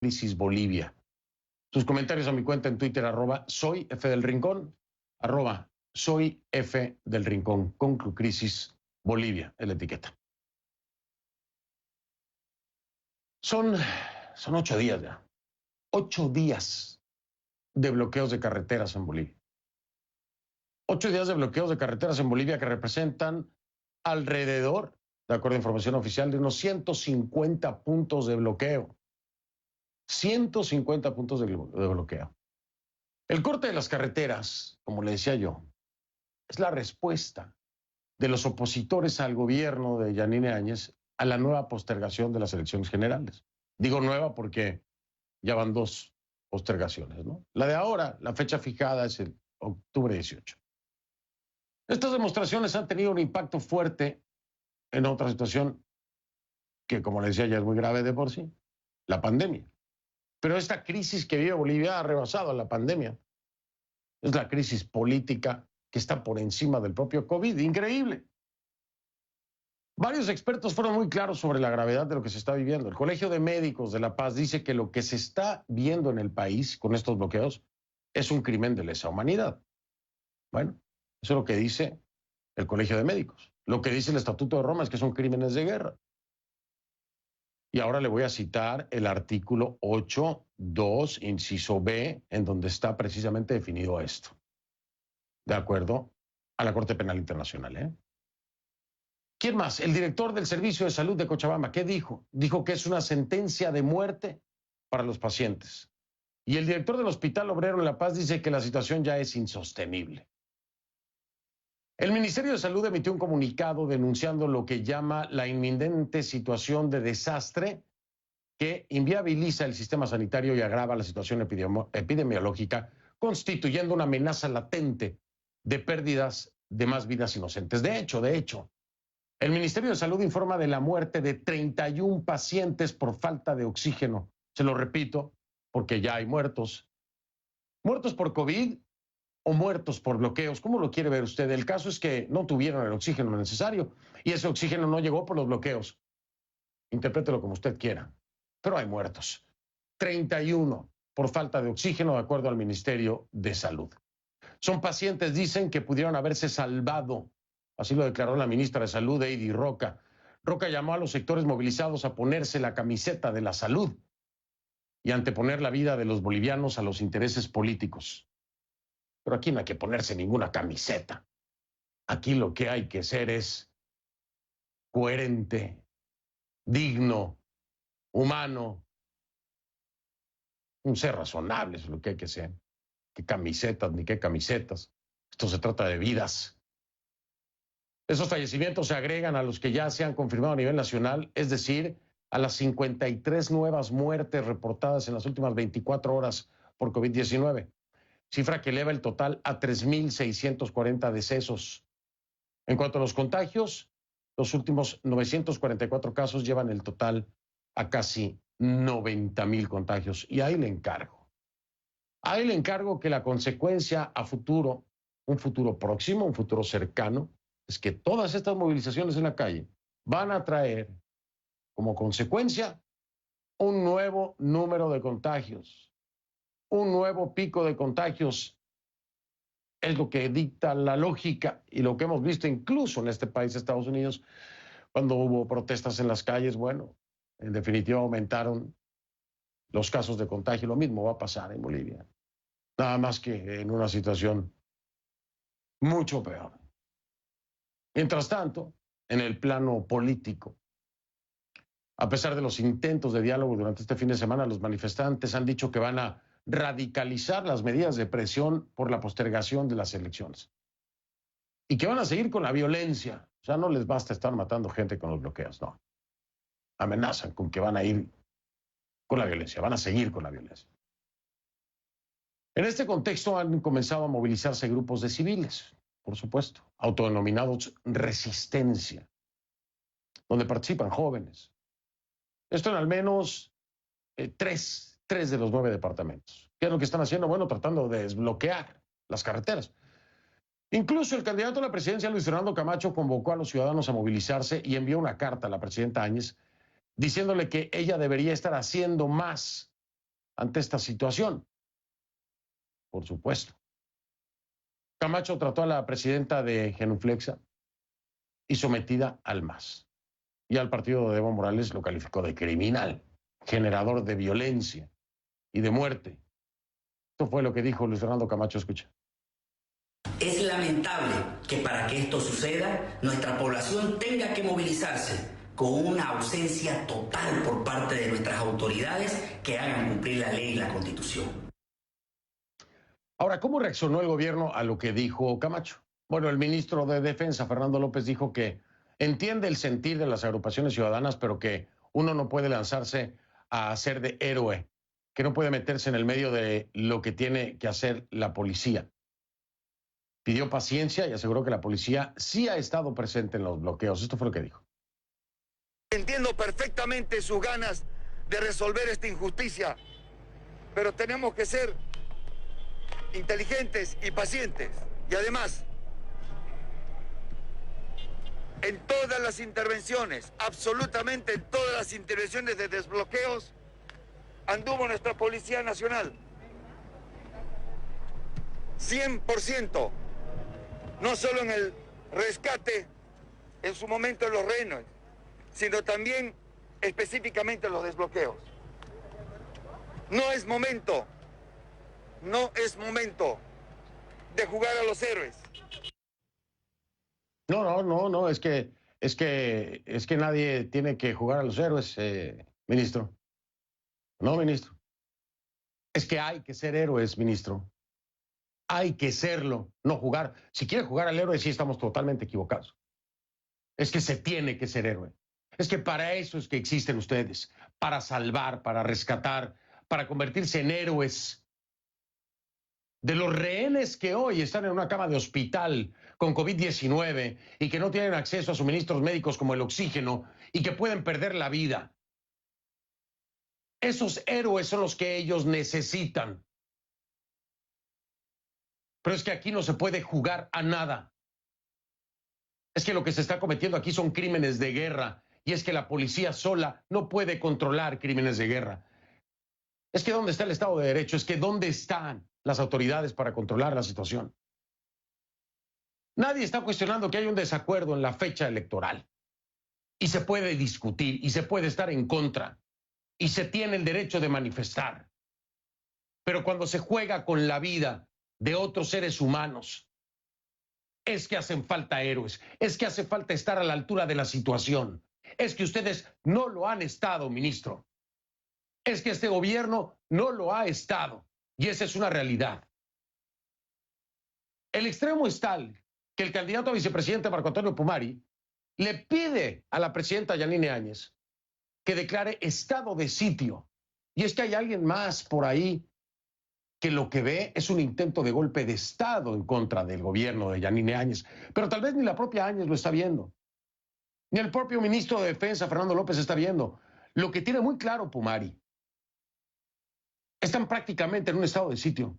Crisis Bolivia. Sus comentarios a mi cuenta en Twitter, @soy F del Rincón, @soy F del Rincón, con Crisis Bolivia, es la etiqueta. Son 8 días ya. 8 días de bloqueos de carreteras en Bolivia. 8 días de bloqueos de carreteras en Bolivia que representan alrededor, de acuerdo a información oficial, de unos 150 puntos de bloqueo. 150 puntos de bloqueo. El corte de las carreteras, como le decía yo, es la respuesta de los opositores al gobierno de Yanine Áñez a la nueva postergación de las elecciones generales. Digo nueva porque ya van 2 postergaciones, ¿no? La de ahora, la fecha fijada es el octubre 18. Estas demostraciones han tenido un impacto fuerte en otra situación que, como le decía, ya es muy grave de por sí, la pandemia. Pero esta crisis que vive Bolivia ha rebasado a la pandemia. Es la crisis política que está por encima del propio COVID. Increíble. Varios expertos fueron muy claros sobre la gravedad de lo que se está viviendo. El Colegio de Médicos de La Paz dice que lo que se está viendo en el país con estos bloqueos es un crimen de lesa humanidad. Bueno, eso es lo que dice el Colegio de Médicos. Lo que dice el Estatuto de Roma es que son crímenes de guerra. Y ahora le voy a citar el artículo 8.2, inciso B, en donde está precisamente definido esto. De acuerdo a la Corte Penal Internacional, ¿eh? ¿Quién más? El director del Servicio de Salud de Cochabamba, ¿qué dijo? Dijo que es una sentencia de muerte para los pacientes. Y el director del Hospital Obrero en La Paz dice que la situación ya es insostenible. El Ministerio de Salud emitió un comunicado denunciando lo que llama la inminente situación de desastre que inviabiliza el sistema sanitario y agrava la situación epidemiológica, constituyendo una amenaza latente de pérdidas de más vidas inocentes. De hecho, el Ministerio de Salud informa de la muerte de 31 pacientes por falta de oxígeno. Se lo repito, porque ya hay muertos. Muertos por COVID o muertos por bloqueos. ¿Cómo lo quiere ver usted? El caso es que no tuvieron el oxígeno necesario y ese oxígeno no llegó por los bloqueos. Interprételo como usted quiera. Pero hay muertos. 31 por falta de oxígeno, de acuerdo al Ministerio de Salud. Son pacientes, dicen, que pudieron haberse salvado. Así lo declaró la ministra de Salud, Heidi Roca. Roca llamó a los sectores movilizados a ponerse la camiseta de la salud y anteponer la vida de los bolivianos a los intereses políticos. Pero aquí no hay que ponerse ninguna camiseta. Aquí lo que hay que ser es coherente, digno, humano, un ser razonable es lo que hay que ser. ¿Qué camisetas ni qué camisetas? Esto se trata de vidas. Esos fallecimientos se agregan a los que ya se han confirmado a nivel nacional, es decir, a las 53 nuevas muertes reportadas en las últimas 24 horas por COVID-19. Cifra que eleva el total a 3.640 decesos. En cuanto a los contagios, los últimos 944 casos llevan el total a casi 90,000 contagios. Y ahí le encargo. Ahí le encargo que la consecuencia a futuro, un futuro próximo, un futuro cercano, es que todas estas movilizaciones en la calle van a traer como consecuencia un nuevo número de contagios, un nuevo pico de contagios. Es lo que dicta la lógica y lo que hemos visto incluso en este país, Estados Unidos, cuando hubo protestas en las calles. Bueno, en definitiva aumentaron los casos de contagio. Lo mismo va a pasar en Bolivia, nada más que en una situación mucho peor. Mientras tanto, en el plano político, a pesar de los intentos de diálogo durante este fin de semana, los manifestantes han dicho que van a radicalizar las medidas de presión por la postergación de las elecciones y que van a seguir con la violencia. O sea, no les basta estar matando gente con los bloqueos, no. Amenazan con que van a ir con la violencia, van a seguir con la violencia. En este contexto han comenzado a movilizarse grupos de civiles, por supuesto, autodenominados Resistencia, donde participan jóvenes. Esto en al menos tres de los 9 departamentos. ¿Qué es lo que están haciendo? Bueno, tratando de desbloquear las carreteras. Incluso el candidato a la presidencia, Luis Fernando Camacho, convocó a los ciudadanos a movilizarse y envió una carta a la presidenta Áñez diciéndole que ella debería estar haciendo más ante esta situación, por supuesto. Camacho trató a la presidenta de Genuflexa y sometida al MAS. Y al partido de Evo Morales lo calificó de criminal, generador de violencia y de muerte. Esto fue lo que dijo Luis Fernando Camacho, escucha. Es lamentable que para que esto suceda, nuestra población tenga que movilizarse con una ausencia total por parte de nuestras autoridades que hagan cumplir la ley y la Constitución. Ahora, ¿cómo reaccionó el gobierno a lo que dijo Camacho? Bueno, el ministro de Defensa, Fernando López, dijo que entiende el sentir de las agrupaciones ciudadanas, pero que uno no puede lanzarse a hacer de héroe, que no puede meterse en el medio de lo que tiene que hacer la policía. Pidió paciencia y aseguró que la policía sí ha estado presente en los bloqueos. Esto fue lo que dijo. Entiendo perfectamente sus ganas de resolver esta injusticia, pero tenemos que ser inteligentes y pacientes. Y además, en todas las intervenciones, absolutamente en todas las intervenciones de desbloqueos, anduvo nuestra Policía Nacional. 100%, no solo en el rescate, en su momento en los rehenes, sino también específicamente en los desbloqueos. No es momento de jugar a los héroes. No, es que nadie tiene que jugar a los héroes, ministro. No, ministro. Es que hay que ser héroes, ministro. Hay que serlo, no jugar. Si quiere jugar al héroe, sí estamos totalmente equivocados. Es que se tiene que ser héroe. Es que para eso es que existen ustedes, para salvar, para rescatar, para convertirse en héroes de los rehenes que hoy están en una cama de hospital con COVID-19 y que no tienen acceso a suministros médicos como el oxígeno y que pueden perder la vida. Esos héroes son los que ellos necesitan. Pero es que aquí no se puede jugar a nada. Es que lo que se está cometiendo aquí son crímenes de guerra y es que la policía sola no puede controlar crímenes de guerra. Es que ¿dónde está el Estado de Derecho? Es que ¿dónde están las autoridades para controlar la situación? Nadie está cuestionando que hay un desacuerdo en la fecha electoral y se puede discutir y se puede estar en contra y se tiene el derecho de manifestar. Pero cuando se juega con la vida de otros seres humanos, es que hacen falta héroes, es que hace falta estar a la altura de la situación. Es que ustedes no lo han estado, ministro. Es que este gobierno no lo ha estado y esa es una realidad. El extremo es tal que el candidato a vicepresidente Marco Antonio Pumari le pide a la presidenta Yanine Áñez que declare estado de sitio. Y es que hay alguien más por ahí que lo que ve es un intento de golpe de Estado en contra del gobierno de Yanine Áñez. Pero tal vez ni la propia Áñez lo está viendo. Ni el propio ministro de Defensa, Fernando López, está viendo. Lo que tiene muy claro Pumari, están prácticamente en un estado de sitio.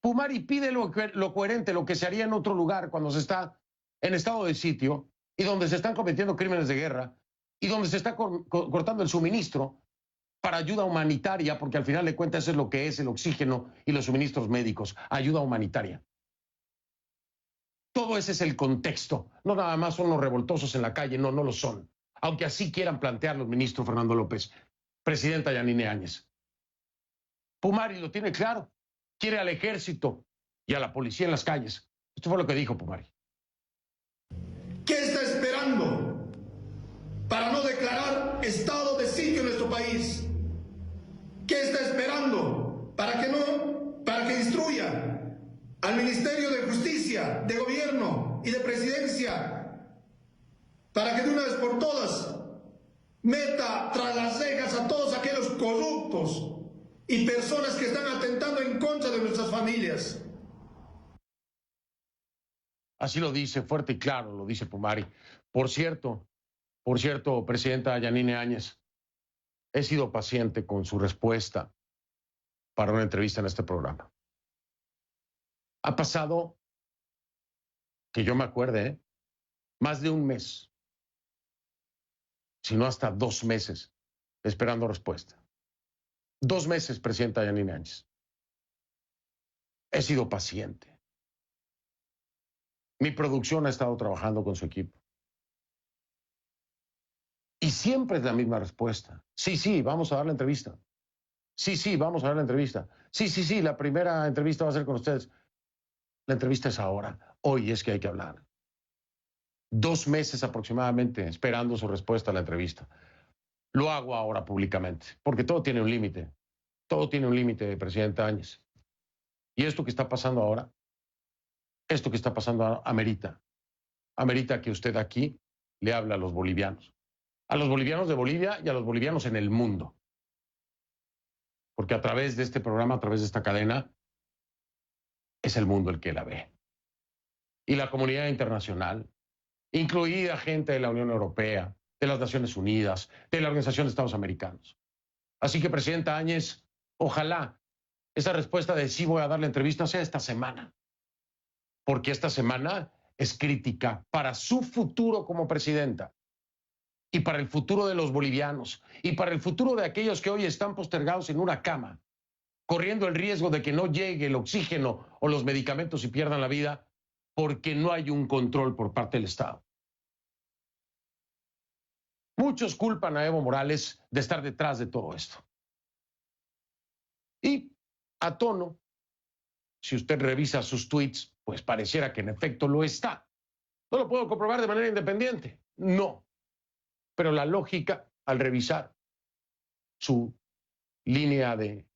Pumari pide lo coherente, lo que se haría en otro lugar cuando se está en estado de sitio y donde se están cometiendo crímenes de guerra y donde se está cortando el suministro para ayuda humanitaria, porque al final de cuentas eso es lo que es el oxígeno y los suministros médicos, ayuda humanitaria. Todo ese es el contexto, no nada más son los revoltosos en la calle, no lo son. Aunque así quieran plantearlo el ministro Fernando López, presidenta Yanine Áñez. Pumari lo tiene claro, quiere al ejército y a la policía en las calles. Esto fue lo que dijo Pumari. ¿Qué está esperando para no declarar estado de sitio en nuestro país? ¿Qué está esperando para que instruya al Ministerio de Justicia, de Gobierno y de Presidencia para que de una vez por todas meta tras las cejas a todos aquellos corruptos y personas que están atentando en contra de nuestras familias? Así lo dice, fuerte y claro, lo dice Pumari. Por cierto, presidenta Yanine Áñez, he sido paciente con su respuesta para una entrevista en este programa. Ha pasado, que yo me acuerde, más de un mes, si no hasta 2 meses, esperando respuesta. 2 meses, presidenta Yanine Áñez. He sido paciente. Mi producción ha estado trabajando con su equipo. Y siempre es la misma respuesta. Sí, vamos a dar la entrevista. Sí, vamos a dar la entrevista. Sí, la primera entrevista va a ser con ustedes. La entrevista es ahora. Hoy es que hay que hablar. 2 meses aproximadamente esperando su respuesta a la entrevista. Lo hago ahora públicamente, porque todo tiene un límite. Todo tiene un límite, presidenta Áñez. Y esto que está pasando ahora, amerita que usted aquí le hable a los bolivianos de Bolivia y a los bolivianos en el mundo. Porque a través de este programa, a través de esta cadena, es el mundo el que la ve. Y la comunidad internacional, incluida gente de la Unión Europea, de las Naciones Unidas, de la Organización de Estados Americanos. Así que, presidenta Áñez, ojalá esa respuesta de sí voy a dar la entrevista sea esta semana. Porque esta semana es crítica para su futuro como presidenta y para el futuro de los bolivianos y para el futuro de aquellos que hoy están postergados en una cama, corriendo el riesgo de que no llegue el oxígeno o los medicamentos y pierdan la vida porque no hay un control por parte del Estado. Muchos culpan a Evo Morales de estar detrás de todo esto. Y a tono, si usted revisa sus tweets, pues pareciera que en efecto lo está. No lo puedo comprobar de manera independiente, no. Pero la lógica, al revisar su línea de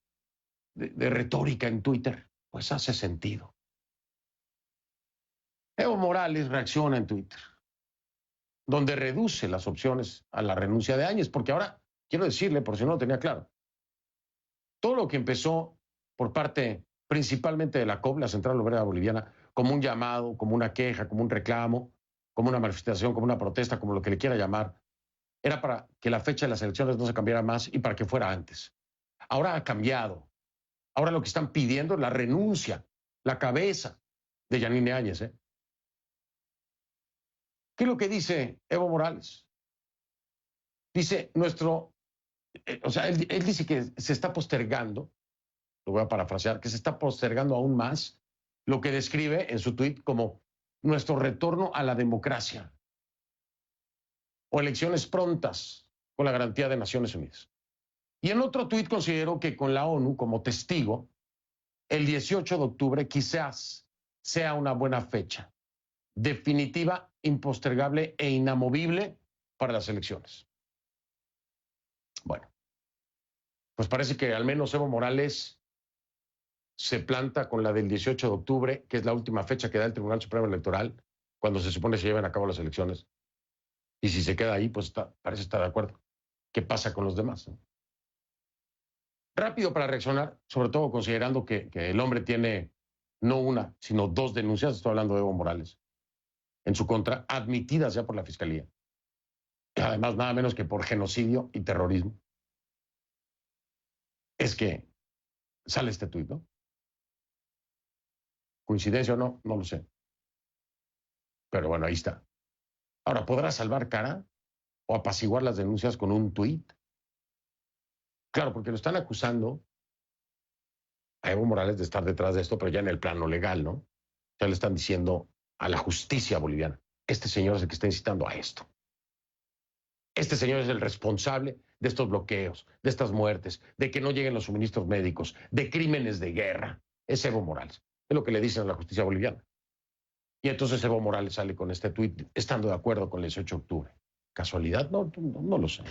retórica en Twitter, pues hace sentido. Evo Morales reacciona en Twitter, donde reduce las opciones a la renuncia de Áñez, porque ahora, quiero decirle, por si no lo tenía claro, todo lo que empezó por parte principalmente de la COB, la Central Obrera Boliviana, como un llamado, como una queja, como un reclamo, como una manifestación, como una protesta, como lo que le quiera llamar, era para que la fecha de las elecciones no se cambiara más y para que fuera antes. Ahora ha cambiado. Ahora lo que están pidiendo es la renuncia, la cabeza de Yanine Áñez. ¿Qué es lo que dice Evo Morales? Dice él dice que se está postergando, lo voy a parafrasear, que se está postergando aún más lo que describe en su tuit como nuestro retorno a la democracia o elecciones prontas con la garantía de Naciones Unidas. Y en otro tuit considero que con la ONU como testigo, el 18 de octubre quizás sea una buena fecha, definitiva, impostergable e inamovible para las elecciones. Bueno, pues parece que al menos Evo Morales se planta con la del 18 de octubre, que es la última fecha que da el Tribunal Supremo Electoral, cuando se supone se lleven a cabo las elecciones. Y si se queda ahí, pues parece estar de acuerdo. ¿Qué pasa con los demás? Rápido para reaccionar, sobre todo considerando que el hombre tiene no una, sino 2 denuncias, estoy hablando de Evo Morales, en su contra, admitidas ya por la Fiscalía. Y además, nada menos que por genocidio y terrorismo. Es que sale este tuit, ¿no? ¿Coincidencia o no? No lo sé. Pero bueno, ahí está. Ahora, ¿podrá salvar cara o apaciguar las denuncias con un tuit? Claro, porque lo están acusando a Evo Morales de estar detrás de esto, pero ya en el plano legal, ¿no? Ya le están diciendo a la justicia boliviana, este señor es el que está incitando a esto. Este señor es el responsable de estos bloqueos, de estas muertes, de que no lleguen los suministros médicos, de crímenes de guerra. Es Evo Morales. Es lo que le dicen a la justicia boliviana. Y entonces Evo Morales sale con este tuit estando de acuerdo con el 18 de octubre. ¿Casualidad? No lo sé.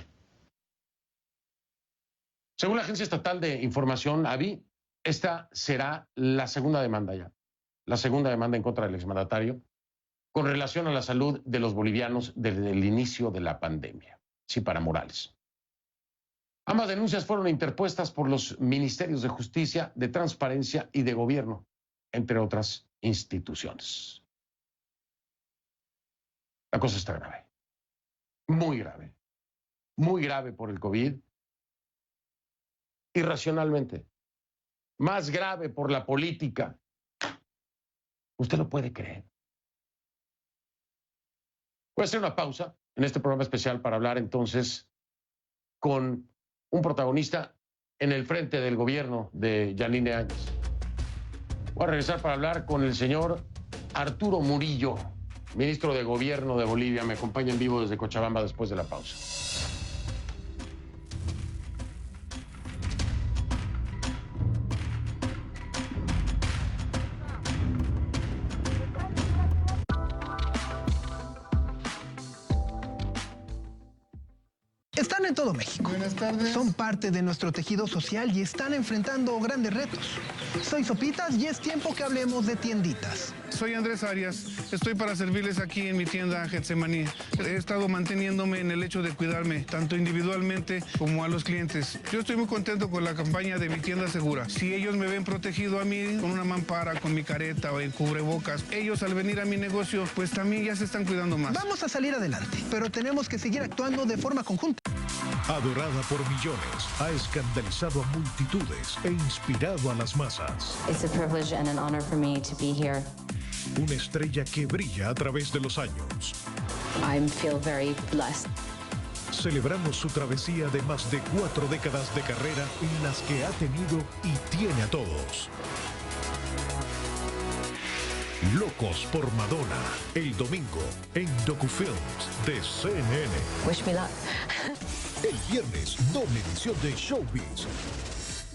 Según la Agencia Estatal de Información, ABI, esta será la segunda demanda ya. La segunda demanda en contra del exmandatario con relación a la salud de los bolivianos desde el inicio de la pandemia. Sí, para Morales. Ambas denuncias fueron interpuestas por los Ministerios de Justicia, de Transparencia y de Gobierno, entre otras instituciones. La cosa está grave. Muy grave por el COVID. Irracionalmente. Más grave por la política. ¿Usted lo puede creer? Voy a hacer una pausa en este programa especial para hablar entonces con un protagonista en el frente del gobierno de Yanine Áñez. Voy a regresar para hablar con el señor Arturo Murillo, ministro de Gobierno de Bolivia. Me acompaña en vivo desde Cochabamba después de la pausa. Están en todo México. Buenas tardes. Son parte de nuestro tejido social y están enfrentando grandes retos. Soy Sopitas y es tiempo que hablemos de tienditas. Soy Andrés Arias, estoy para servirles aquí en mi tienda Getsemaní. He estado manteniéndome en el hecho de cuidarme, tanto individualmente como a los clientes. Yo estoy muy contento con la campaña de mi tienda segura. Si ellos me ven protegido a mí con una mampara, con mi careta o en cubrebocas, ellos al venir a mi negocio, pues también ya se están cuidando más. Vamos a salir adelante, pero tenemos que seguir actuando de forma conjunta. Adorada por millones, ha escandalizado a multitudes e inspirado a las masas. It's a privilege and an honor for me to be here. Una estrella que brilla a través de los años. I feel very blessed. Celebramos su travesía de más de 4 décadas de carrera en las que ha tenido y tiene a todos. Locos por Madonna, el domingo en DocuFilms de CNN. Wish me luck. El viernes, doble edición de Showbiz.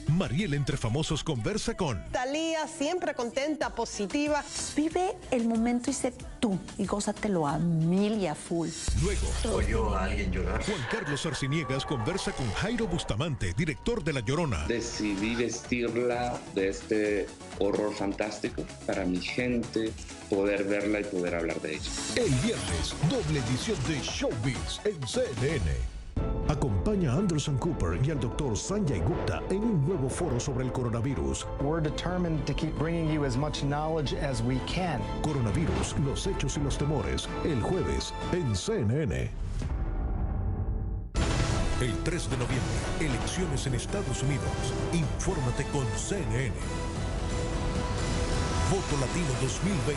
Mariel Entre Famosos conversa con Thalía, siempre contenta, positiva. Vive el momento y sé tú y gózatelo a 1000 y a full. Luego, ¿Oyó a alguien llorar? Juan Carlos Arciniegas conversa con Jairo Bustamante, director de La Llorona. Decidí vestirla de este horror fantástico para mi gente poder verla y poder hablar de ella. El viernes, doble edición de Showbiz en CNN. Acompaña a Anderson Cooper y al Dr. Sanjay Gupta en un nuevo foro sobre el coronavirus. We're determined to keep bringing you as much knowledge as we can. Coronavirus, los hechos y los temores, el jueves en CNN. El 3 de noviembre, elecciones en Estados Unidos. Infórmate con CNN. Voto Latino 2020.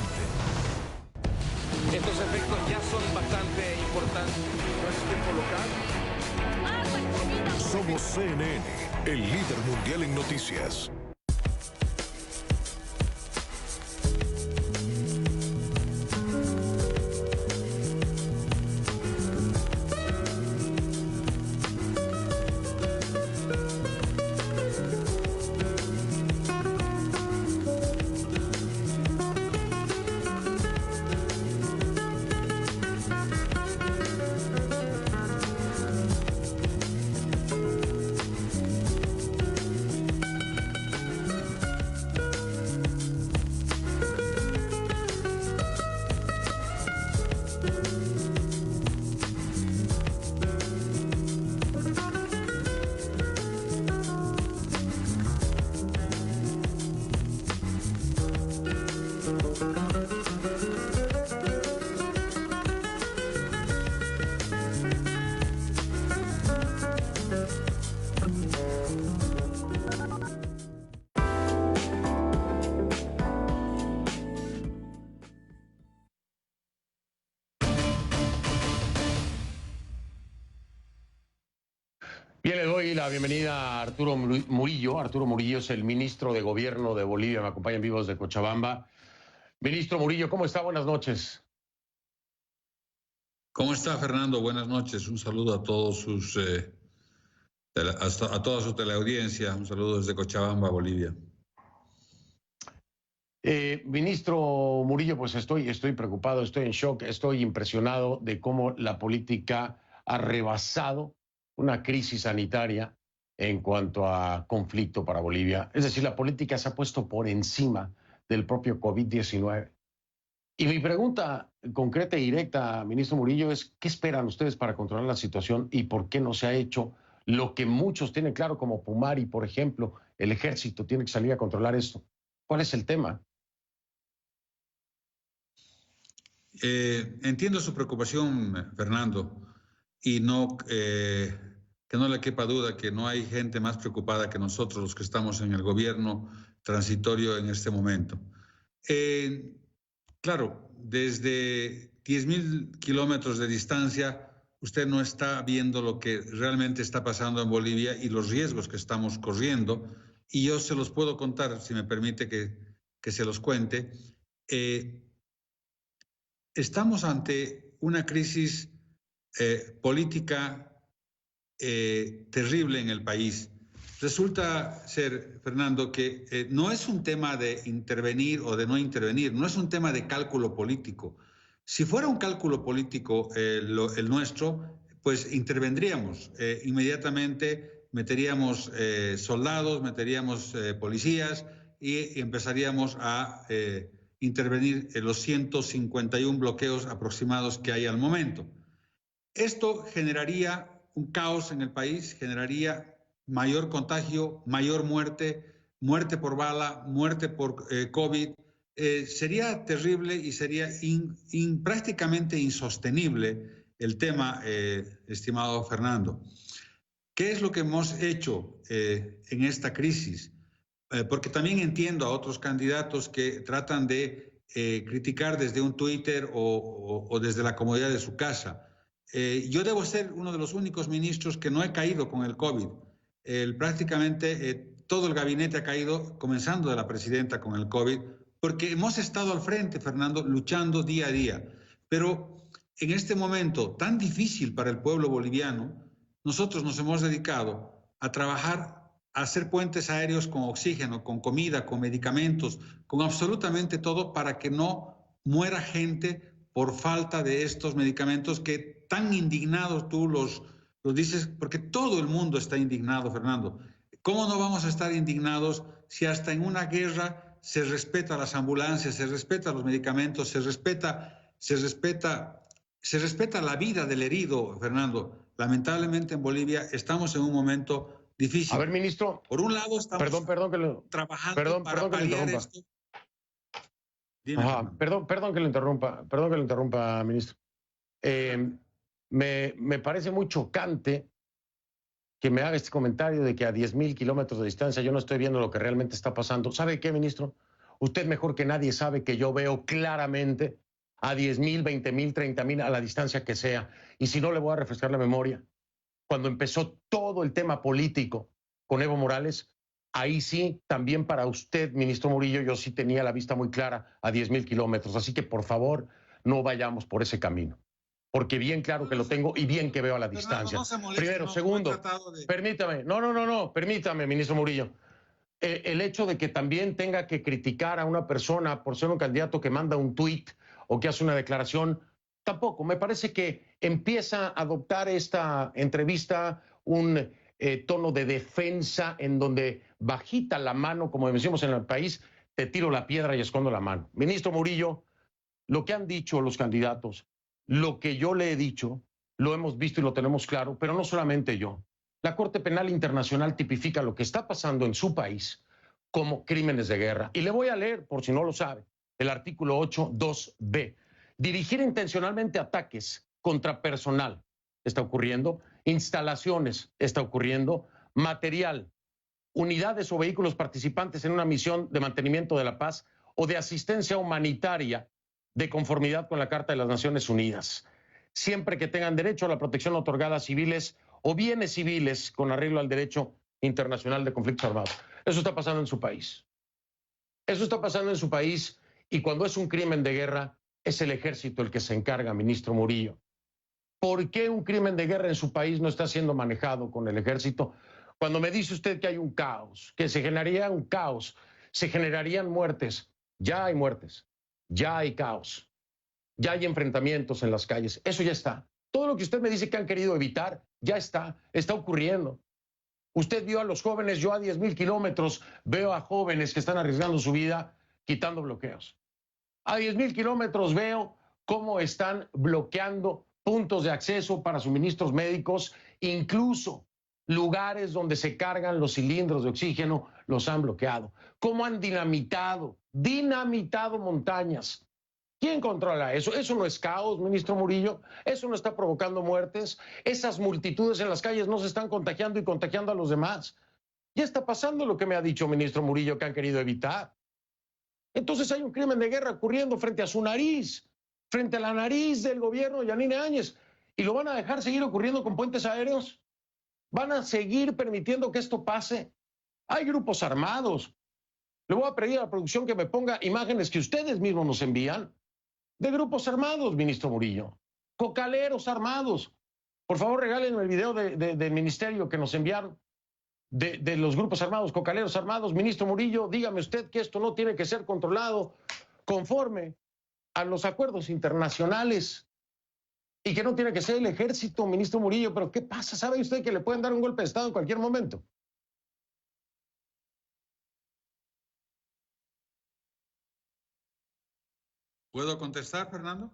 Estos efectos ya son bastante importantes. ¿No es tiempo local? Somos CNN, el líder mundial en noticias. Bien, le doy la bienvenida a Arturo Murillo. Arturo Murillo es el ministro de Gobierno de Bolivia. Me acompaña en vivo desde Cochabamba. Ministro Murillo, ¿cómo está? Buenas noches. ¿Cómo está, Fernando? Buenas noches. Un saludo a todos sus, a toda su teleaudiencia. Un saludo desde Cochabamba, Bolivia. Ministro Murillo, pues estoy preocupado, estoy en shock, estoy impresionado de cómo la política ha rebasado una crisis sanitaria en cuanto a conflicto para Bolivia. Es decir, la política se ha puesto por encima del propio COVID-19. Y mi pregunta concreta y directa, ministro Murillo, es ¿qué esperan ustedes para controlar la situación y por qué no se ha hecho lo que muchos tienen claro, como Pumari, por ejemplo? El ejército tiene que salir a controlar esto. ¿Cuál es el tema? Entiendo su preocupación, Fernando, y que no le quepa duda que no hay gente más preocupada que nosotros, los que estamos en el gobierno transitorio en este momento. Claro, desde 10.000 kilómetros de distancia, usted no está viendo lo que realmente está pasando en Bolivia y los riesgos que estamos corriendo. Y yo se los puedo contar, si me permite que se los cuente. Estamos ante una crisis política terrible en el país. Resulta ser, Fernando, que no es un tema de intervenir o de no intervenir, no es un tema de cálculo político. Si fuera un cálculo político el nuestro, pues intervendríamos inmediatamente, meteríamos soldados, meteríamos policías y empezaríamos a intervenir en los 151 bloqueos aproximados que hay al momento. Esto generaría un caos en el país, generaría mayor contagio, mayor muerte, muerte por bala, muerte por COVID. Sería terrible y sería prácticamente insostenible el tema, estimado Fernando. ¿Qué es lo que hemos hecho en esta crisis? Porque también entiendo a otros candidatos que tratan de criticar desde un Twitter o desde la comodidad de su casa. Yo debo ser uno de los únicos ministros que no he caído con el COVID. Prácticamente todo el gabinete ha caído, comenzando de la presidenta con el COVID, porque hemos estado al frente, Fernando, luchando día a día. Pero en este momento tan difícil para el pueblo boliviano, nosotros nos hemos dedicado a trabajar, a hacer puentes aéreos con oxígeno, con comida, con medicamentos, con absolutamente todo para que no muera gente por falta de estos medicamentos que tan indignados tú los dices, porque todo el mundo está indignado, Fernando. ¿Cómo no vamos a estar indignados si hasta en una guerra se respeta las ambulancias, se respeta los medicamentos, se respeta la vida del herido, Fernando? Lamentablemente en Bolivia estamos en un momento difícil. A ver, ministro. Por un lado estamos trabajando para paliar esto. Perdón que lo interrumpa, ministro. Me parece muy chocante que me haga este comentario de que a 10,000 kilómetros de distancia yo no estoy viendo lo que realmente está pasando. ¿Sabe qué, ministro? Usted mejor que nadie sabe que yo veo claramente a 10,000, 20,000, 30,000 a la distancia que sea. Y si no, le voy a refrescar la memoria. Cuando empezó todo el tema político con Evo Morales, ahí sí, también para usted, ministro Murillo, yo sí tenía la vista muy clara a 10,000 kilómetros. Así que, por favor, no vayamos por ese camino. Porque bien claro que lo tengo y bien que veo a la distancia. Primero, segundo, permítame, permítame, ministro Murillo. El hecho de que también tenga que criticar a una persona por ser un candidato que manda un tuit o que hace una declaración, tampoco. Me parece que empieza a adoptar esta entrevista un tono de defensa en donde bajita la mano, como decimos en el país, te tiro la piedra y escondo la mano. Ministro Murillo, lo que han dicho los candidatos, lo que yo le he dicho, lo hemos visto y lo tenemos claro, pero no solamente yo. La Corte Penal Internacional tipifica lo que está pasando en su país como crímenes de guerra. Y le voy a leer, por si no lo sabe, el artículo 8.2b. Dirigir intencionalmente ataques contra personal está ocurriendo, instalaciones está ocurriendo, material, unidades o vehículos participantes en una misión de mantenimiento de la paz o de asistencia humanitaria de conformidad con la Carta de las Naciones Unidas, siempre que tengan derecho a la protección otorgada a civiles o bienes civiles con arreglo al derecho internacional de conflictos armados. Eso está pasando en su país. Eso está pasando en su país y cuando es un crimen de guerra es el ejército el que se encarga, ministro Murillo. ¿Por qué un crimen de guerra en su país no está siendo manejado con el ejército? Cuando me dice usted que hay un caos, que se generaría un caos, se generarían muertes, ya hay muertes. Ya hay caos, ya hay enfrentamientos en las calles, eso ya está. Todo lo que usted me dice que han querido evitar, ya está ocurriendo. Usted vio a los jóvenes, yo a 10,000 kilómetros veo a jóvenes que están arriesgando su vida quitando bloqueos. A 10,000 kilómetros veo cómo están bloqueando puntos de acceso para suministros médicos, incluso lugares donde se cargan los cilindros de oxígeno, los han bloqueado. ¿Cómo han dinamitado montañas? ¿Quién controla eso? ¿Eso no es caos, ministro Murillo? ¿Eso no está provocando muertes? Esas multitudes en las calles no se están contagiando y contagiando a los demás. Ya está pasando lo que me ha dicho ministro Murillo que han querido evitar. Entonces hay un crimen de guerra ocurriendo frente a su nariz, frente a la nariz del gobierno de Yanine Áñez. ¿Y lo van a dejar seguir ocurriendo con puentes aéreos? ¿Van a seguir permitiendo que esto pase? Hay grupos armados. Le voy a pedir a la producción que me ponga imágenes que ustedes mismos nos envían de grupos armados, ministro Murillo. Cocaleros armados. Por favor, regálenme el video del ministerio que nos enviaron de los grupos armados, cocaleros armados. Ministro Murillo, dígame usted que esto no tiene que ser controlado conforme a los acuerdos internacionales y que no tiene que ser el ejército, ministro Murillo. Pero ¿qué pasa? ¿Sabe usted que le pueden dar un golpe de Estado en cualquier momento? ¿Puedo contestar, Fernando?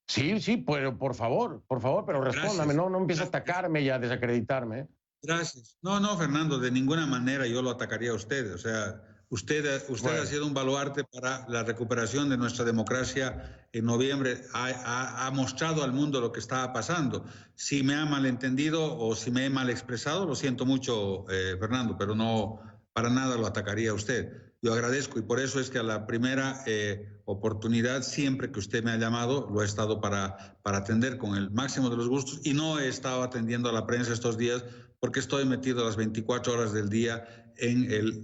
Sí, pero por favor, pero respóndame, no empiece a atacarme y a desacreditarme. Gracias. No, Fernando, de ninguna manera yo lo atacaría a usted. O sea, usted ha sido un baluarte para la recuperación de nuestra democracia en noviembre. Ha mostrado al mundo lo que estaba pasando. Si me ha malentendido o si me he mal expresado, lo siento mucho, Fernando, pero no, para nada lo atacaría a usted. Yo agradezco y por eso es que a la primera oportunidad, siempre que usted me ha llamado, lo he estado para atender con el máximo de los gustos y no he estado atendiendo a la prensa estos días porque estoy metido las 24 horas del día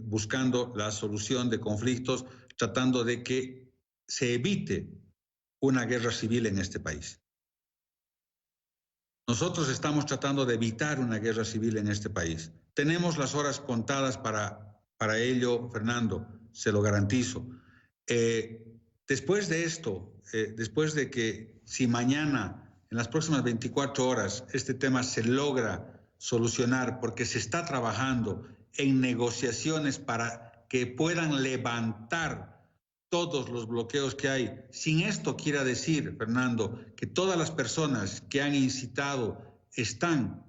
buscando la solución de conflictos, tratando de que se evite una guerra civil en este país. Nosotros estamos tratando de evitar una guerra civil en este país. Tenemos las horas contadas para ello, Fernando, se lo garantizo. Después de esto, después de que si mañana, en las próximas 24 horas, este tema se logra solucionar, porque se está trabajando en negociaciones para que puedan levantar todos los bloqueos que hay. Sin esto quiera decir, Fernando, que todas las personas que han incitado están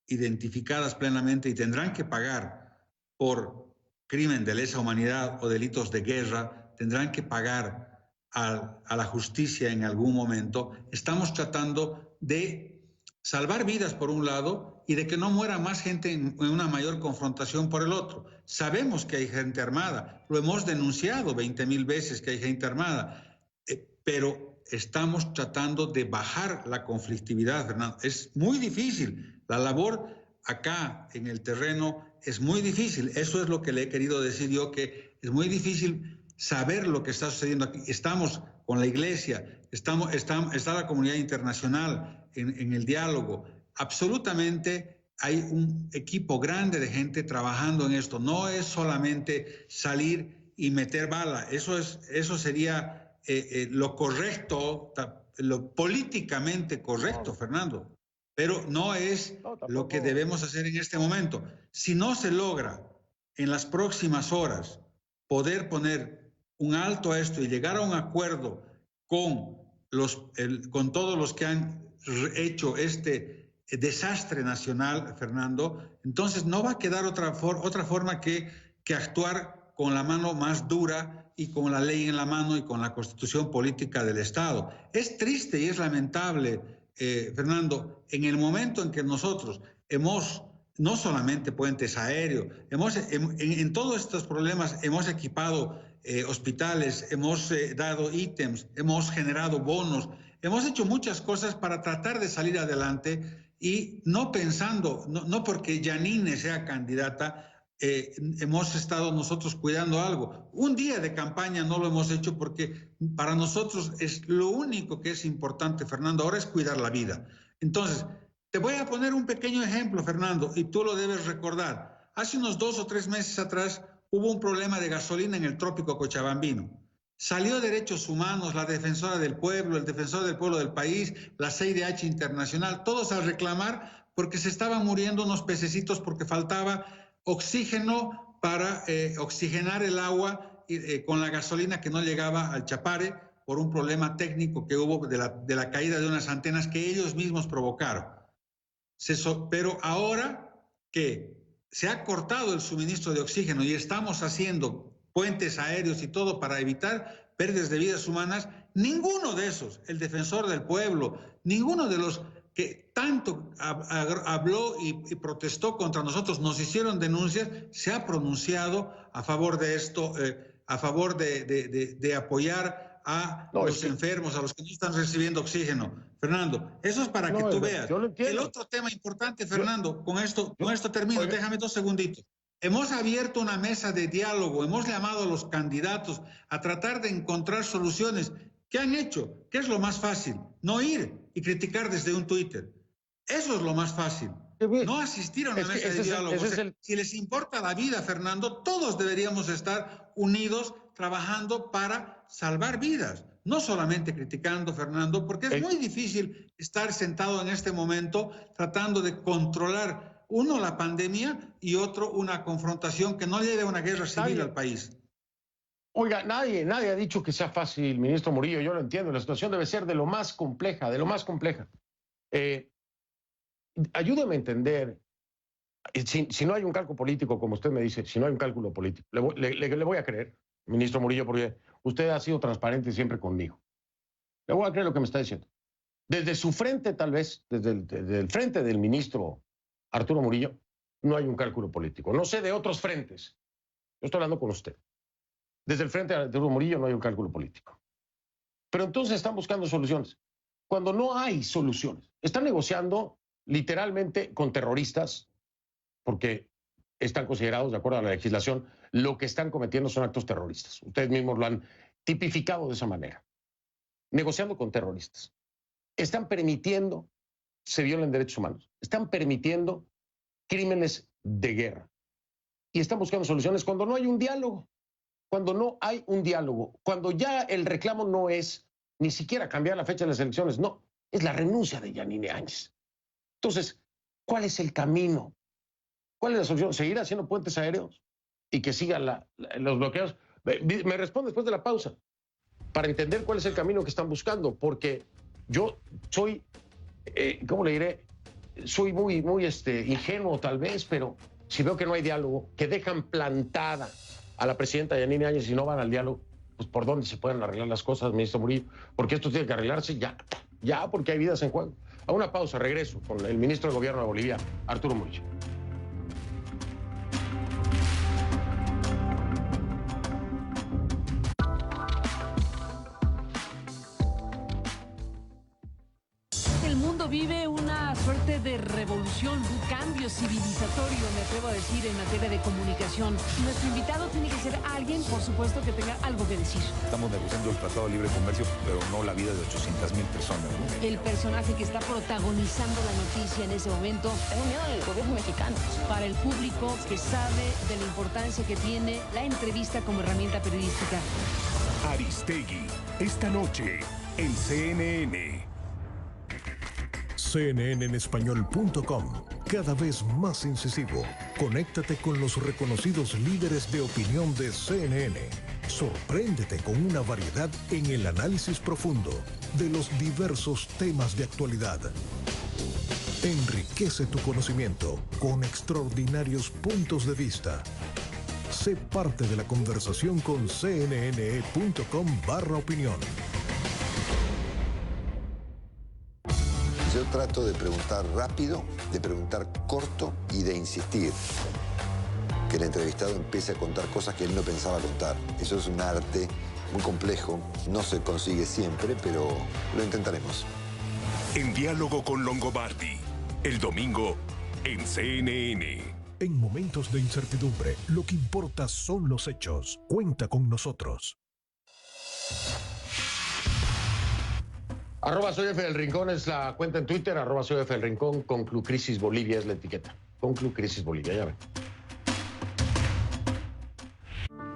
identificadas plenamente y tendrán que pagar por crimen de lesa humanidad o delitos de guerra, tendrán que pagar a la justicia en algún momento. Estamos tratando de salvar vidas por un lado y de que no muera más gente en una mayor confrontación por el otro. Sabemos que hay gente armada, lo hemos denunciado 20,000 veces que hay gente armada, pero estamos tratando de bajar la conflictividad, Fernando. Es muy difícil, la labor acá en el terreno es muy difícil. Eso es lo que le he querido decir yo, que es muy difícil saber lo que está sucediendo aquí. Estamos con la iglesia, está la comunidad internacional en el diálogo. Absolutamente hay un equipo grande de gente trabajando en esto. No es solamente salir y meter bala. Eso sería lo correcto, lo políticamente correcto, Fernando. Pero no es lo que debemos hacer en este momento. Si no se logra en las próximas horas poder poner un alto a esto y llegar a un acuerdo con todos los que han hecho este desastre nacional, Fernando, entonces no va a quedar otra forma que actuar con la mano más dura y con la ley en la mano y con la constitución política del Estado. Es triste y es lamentable, Fernando, en el momento en que nosotros hemos, no solamente puentes aéreos, en todos estos problemas hemos equipado hospitales, hemos dado ítems, hemos generado bonos, hemos hecho muchas cosas para tratar de salir adelante y no pensando, no porque Yanine sea candidata, hemos estado nosotros cuidando algo. Un día de campaña no lo hemos hecho porque para nosotros es lo único que es importante, Fernando, ahora es cuidar la vida. Entonces, te voy a poner un pequeño ejemplo, Fernando, y tú lo debes recordar. Hace unos 2 o 3 meses atrás hubo un problema de gasolina en el trópico cochabambino. Salió Derechos Humanos, la Defensora del Pueblo, el Defensor del Pueblo del país, la CIDH Internacional, todos a reclamar porque se estaban muriendo unos pececitos porque faltaba oxígeno para oxigenar el agua con la gasolina que no llegaba al Chapare por un problema técnico que hubo de la caída de unas antenas que ellos mismos provocaron. Pero ahora que se ha cortado el suministro de oxígeno y estamos haciendo puentes aéreos y todo para evitar pérdidas de vidas humanas, ninguno de esos, el Defensor del Pueblo, ninguno de los que tanto habló y protestó contra nosotros, nos hicieron denuncias, se ha pronunciado a favor de esto, a favor de apoyar a los enfermos, a los que no están recibiendo oxígeno. Fernando, eso es para que tú veas. El otro tema importante, Fernando, con esto termino, déjame 2 segunditos. Hemos abierto una mesa de diálogo, hemos llamado a los candidatos a tratar de encontrar soluciones. ¿Qué han hecho? ¿Qué es lo más fácil? No ir y criticar desde un Twitter. Eso es lo más fácil. No asistir a una mesa de diálogo. Si les importa la vida, Fernando, todos deberíamos estar unidos trabajando para salvar vidas. No solamente criticando, Fernando, porque es muy difícil estar sentado en este momento tratando de controlar, uno, la pandemia y otro, una confrontación que no lleve a una guerra civil al país. Oiga, nadie ha dicho que sea fácil, ministro Murillo, yo lo entiendo. La situación debe ser de lo más compleja, de lo más compleja. Ayúdeme a entender, si no hay un cálculo político, como usted me dice, si no hay un cálculo político, le voy a creer, ministro Murillo, porque usted ha sido transparente siempre conmigo. Le voy a creer lo que me está diciendo. Desde su frente, tal vez, desde el frente del ministro Arturo Murillo, no hay un cálculo político. No sé de otros frentes. Yo estoy hablando con usted. Desde el frente de Arturo Murillo no hay un cálculo político. Pero entonces están buscando soluciones. Cuando no hay soluciones, están negociando literalmente con terroristas, porque están considerados, de acuerdo a la legislación, lo que están cometiendo son actos terroristas. Ustedes mismos lo han tipificado de esa manera. Negociando con terroristas. Están permitiendo se violen derechos humanos. Están permitiendo crímenes de guerra. Y están buscando soluciones cuando no hay un diálogo. Cuando no hay un diálogo. Cuando ya el reclamo no es ni siquiera cambiar la fecha de las elecciones. No, es la renuncia de Yanine Áñez. Entonces, ¿cuál es el camino? ¿Cuál es la solución? ¿Seguir haciendo puentes aéreos y que sigan los bloqueos? Me responde después de la pausa para entender cuál es el camino que están buscando, porque yo soy, ¿cómo le diré? Soy muy ingenuo tal vez, pero si veo que no hay diálogo, que dejan plantada a la presidenta Yanine Áñez y no van al diálogo, pues ¿por dónde se pueden arreglar las cosas, ministro Murillo? Porque esto tiene que arreglarse ya, porque hay vidas en juego. A una pausa, regreso con el ministro de Gobierno de Bolivia, Arturo Murillo. El mundo vive una suerte de revolución, un cambio civilizatorio, me atrevo a decir, en materia de comunicación. Nuestro invitado tiene que ser alguien, por supuesto, que tenga algo que decir. Estamos negociando el Tratado de Libre Comercio, pero no la vida de 800,000 personas, ¿no? El personaje que está protagonizando la noticia en ese momento. Tengo miedo del gobierno mexicano. Para el público que sabe de la importancia que tiene la entrevista como herramienta periodística. Aristegui, esta noche en CNN. CNNenespañol.com, cada vez más incisivo. Conéctate con los reconocidos líderes de opinión de CNN. Sorpréndete con una variedad en el análisis profundo de los diversos temas de actualidad. Enriquece tu conocimiento con extraordinarios puntos de vista. Sé parte de la conversación con cnne.com/opinión. Yo trato de preguntar rápido, de preguntar corto y de insistir. Que el entrevistado empiece a contar cosas que él no pensaba contar. Eso es un arte muy complejo, no se consigue siempre, pero lo intentaremos. En diálogo con Longobardi, el domingo en CNN. En momentos de incertidumbre, lo que importa son los hechos. Cuenta con nosotros. @soy F del Rincón es la cuenta en Twitter, @soy F del Rincón, Conclucrisis Bolivia es la etiqueta. Conclucrisis Bolivia, ya ven.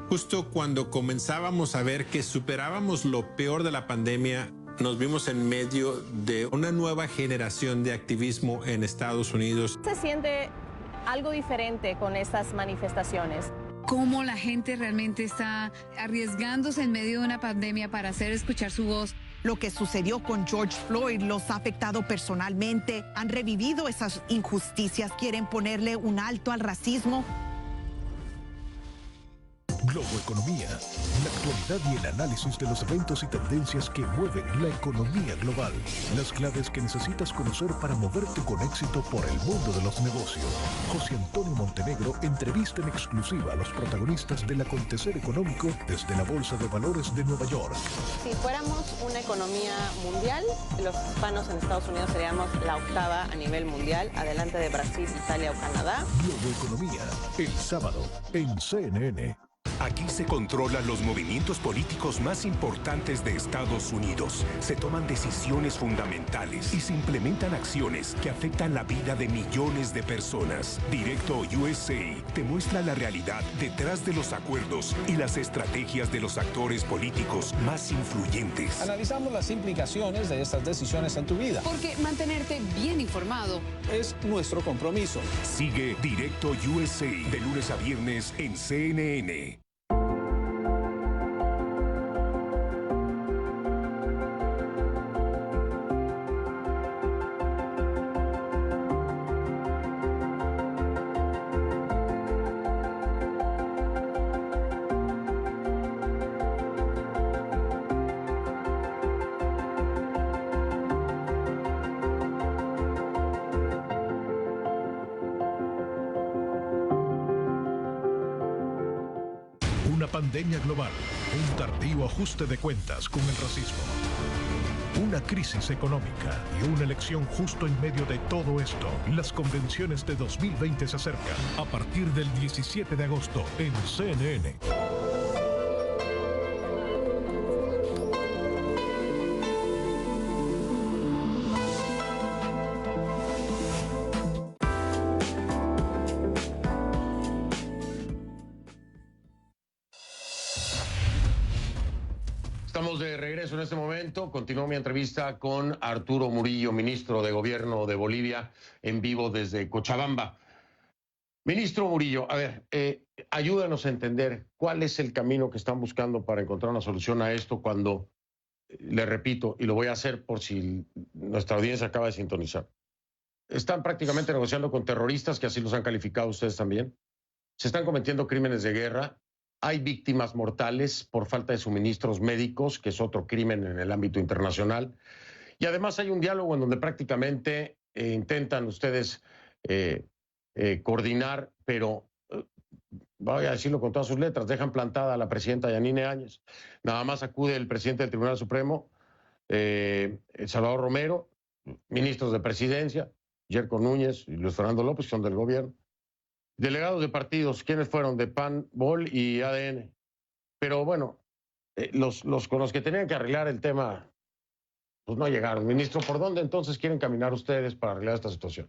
Justo cuando comenzábamos a ver que superábamos lo peor de la pandemia, nos vimos en medio de una nueva generación de activismo en Estados Unidos. Se siente algo diferente con estas manifestaciones. Cómo la gente realmente está arriesgándose en medio de una pandemia para hacer escuchar su voz. Lo que sucedió con George Floyd los ha afectado personalmente, han revivido esas injusticias, quieren ponerle un alto al racismo. Globoeconomía, la actualidad y el análisis de los eventos y tendencias que mueven la economía global. Las claves que necesitas conocer para moverte con éxito por el mundo de los negocios. José Antonio Montenegro entrevista en exclusiva a los protagonistas del acontecer económico desde la Bolsa de Valores de Nueva York. Si fuéramos una economía mundial, los hispanos en Estados Unidos seríamos la octava a nivel mundial, adelante de Brasil, Italia o Canadá. Globoeconomía, el sábado en CNN. Aquí se controlan los movimientos políticos más importantes de Estados Unidos. Se toman decisiones fundamentales y se implementan acciones que afectan la vida de millones de personas. Directo USA te muestra la realidad detrás de los acuerdos y las estrategias de los actores políticos más influyentes. Analizamos las implicaciones de estas decisiones en tu vida. Porque mantenerte bien informado es nuestro compromiso. Sigue Directo USA de lunes a viernes en CNN. Pandemia global, un tardío ajuste de cuentas con el racismo, una crisis económica y una elección justo en medio de todo esto. Las convenciones de 2020 se acercan a partir del 17 de agosto en CNN. Estamos de regreso en este momento. Continúo mi entrevista con Arturo Murillo, ministro de Gobierno de Bolivia, en vivo desde Cochabamba. Ministro Murillo, a ver, ayúdanos a entender cuál es el camino que están buscando para encontrar una solución a esto cuando, le repito, y lo voy a hacer por si nuestra audiencia acaba de sintonizar, están prácticamente negociando con terroristas, que así los han calificado ustedes también. Se están cometiendo crímenes de guerra. Hay víctimas mortales por falta de suministros médicos, que es otro crimen en el ámbito internacional. Y además hay un diálogo en donde prácticamente intentan ustedes coordinar, pero voy a decirlo con todas sus letras, dejan plantada a la presidenta Yanine Áñez. Nada más acude el presidente del Tribunal Supremo, Salvador Romero, ministros de Presidencia, Yerko Núñez y Luis Fernando López, que son del gobierno. Delegados de partidos, ¿quiénes fueron? De PAN, BOL y ADN. Pero bueno, los con los que tenían que arreglar el tema, pues no llegaron. Ministro, ¿por dónde entonces quieren caminar ustedes para arreglar esta situación?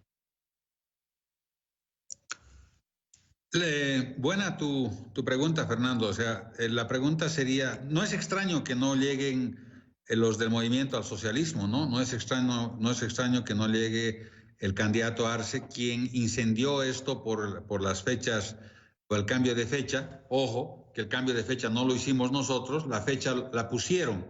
Buena tu pregunta, Fernando. O sea, la pregunta sería, no es extraño que no lleguen los del movimiento al socialismo, ¿no? No es extraño que no llegue el candidato Arce, quien incendió esto por las fechas, por el cambio de fecha. Ojo, que el cambio de fecha no lo hicimos nosotros, la fecha la pusieron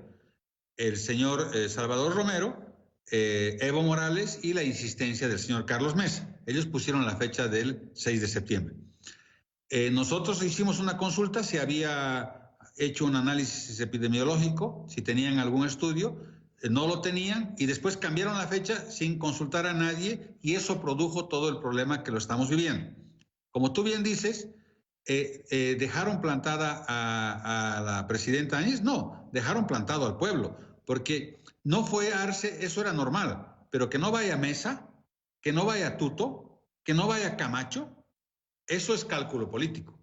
el señor Salvador Romero, Evo Morales y la insistencia del señor Carlos Mesa. Ellos pusieron la fecha del 6 de septiembre. Nosotros hicimos una consulta, si había hecho un análisis epidemiológico, si tenían algún estudio. No lo tenían y después cambiaron la fecha sin consultar a nadie y eso produjo todo el problema que lo estamos viviendo. Como tú bien dices, ¿dejaron plantada a la presidenta Áñez? No, dejaron plantado al pueblo, porque no fue Arce, eso era normal, pero que no vaya Mesa, que no vaya Tuto, que no vaya Camacho, eso es cálculo político,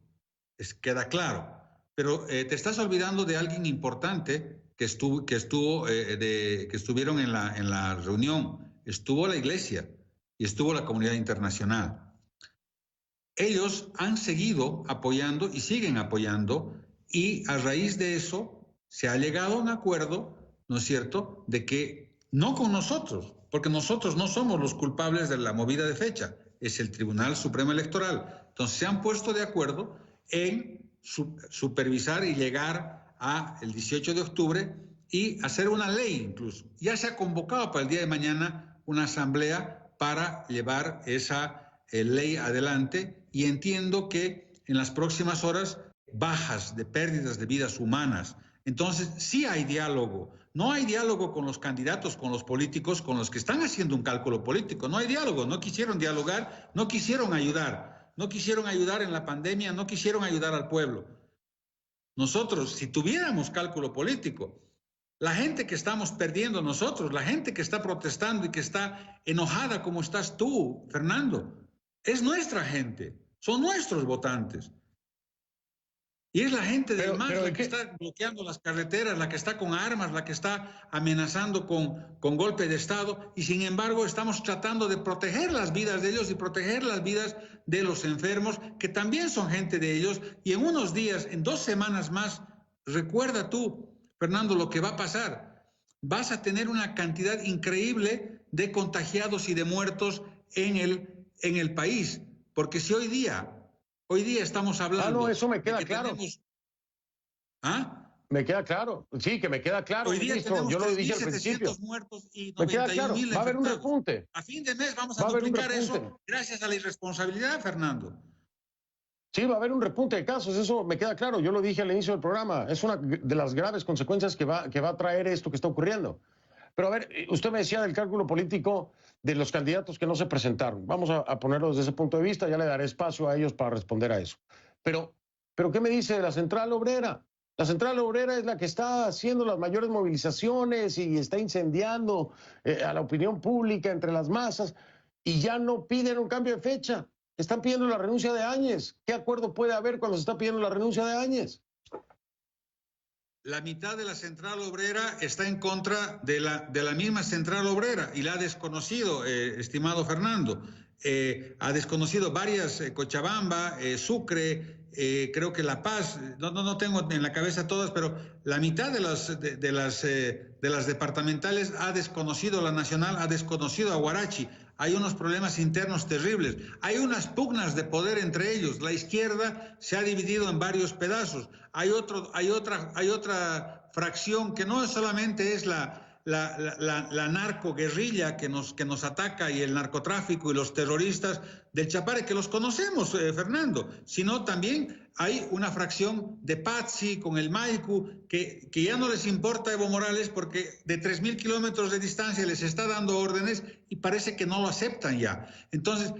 queda claro. Pero te estás olvidando de alguien importante que estuvieron en la reunión. Estuvo la iglesia y estuvo la comunidad internacional. Ellos han seguido apoyando y siguen apoyando y a raíz de eso se ha llegado a un acuerdo, ¿no es cierto?, de que no con nosotros, porque nosotros no somos los culpables de la movida de fecha, es el Tribunal Supremo Electoral. Entonces se han puesto de acuerdo en supervisar y llegar a el 18 de octubre y hacer una ley incluso. Ya se ha convocado para el día de mañana una asamblea para llevar esa ley adelante y entiendo que en las próximas horas bajas, de pérdidas de vidas humanas. Entonces, sí hay diálogo. No hay diálogo con los candidatos, con los políticos, con los que están haciendo un cálculo político. No hay diálogo, no quisieron dialogar, no quisieron ayudar. No quisieron ayudar en la pandemia, no quisieron ayudar al pueblo. Nosotros, si tuviéramos cálculo político, la gente que estamos perdiendo nosotros, la gente que está protestando y que está enojada como estás tú, Fernando, es nuestra gente, son nuestros votantes. Y es la gente del MAS la que está bloqueando las carreteras, la que está con armas, la que está amenazando con golpe de Estado, y sin embargo estamos tratando de proteger las vidas de ellos y proteger las vidas de los enfermos, que también son gente de ellos, y en unos días, en 2 semanas más, recuerda tú, Fernando, lo que va a pasar. Vas a tener una cantidad increíble de contagiados y de muertos en el país, porque si hoy día estamos hablando... no, eso me queda claro. Me queda claro. Sí, que me queda claro, hoy día ministro. Yo lo dije al principio. Muertos y me queda claro. Va a haber un repunte. A fin de mes vamos a duplicar eso gracias a la irresponsabilidad, Fernando. Sí, va a haber un repunte de casos, eso me queda claro. Yo lo dije al inicio del programa. Es una de las graves consecuencias que va a traer esto que está ocurriendo. Pero a ver, usted me decía del cálculo político de los candidatos que no se presentaron. Vamos a ponerlo desde ese punto de vista, ya le daré espacio a ellos para responder a eso. Pero ¿qué me dice de la Central Obrera? La Central Obrera es la que está haciendo las mayores movilizaciones y está incendiando a la opinión pública entre las masas, y ya no piden un cambio de fecha. Están pidiendo la renuncia de Áñez. ¿Qué acuerdo puede haber cuando se está pidiendo la renuncia de Áñez? La mitad de la Central Obrera está en contra de la misma Central Obrera y la ha desconocido, estimado Fernando. Ha desconocido varias, Cochabamba, Sucre, creo que La Paz, no tengo en la cabeza todas, pero la mitad de las departamentales ha desconocido, la nacional ha desconocido a Huarachi. Hay unos problemas internos terribles. Hay unas pugnas de poder entre ellos. La izquierda se ha dividido en varios pedazos. Hay otra fracción que no solamente es la narcoguerrilla que nos ataca, y el narcotráfico y los terroristas del Chapare, que los conocemos, Fernando, sino también hay una fracción de Patsi con el Maicu que ya no les importa Evo Morales, porque de 3.000 kilómetros de distancia les está dando órdenes y parece que no lo aceptan ya. Entonces,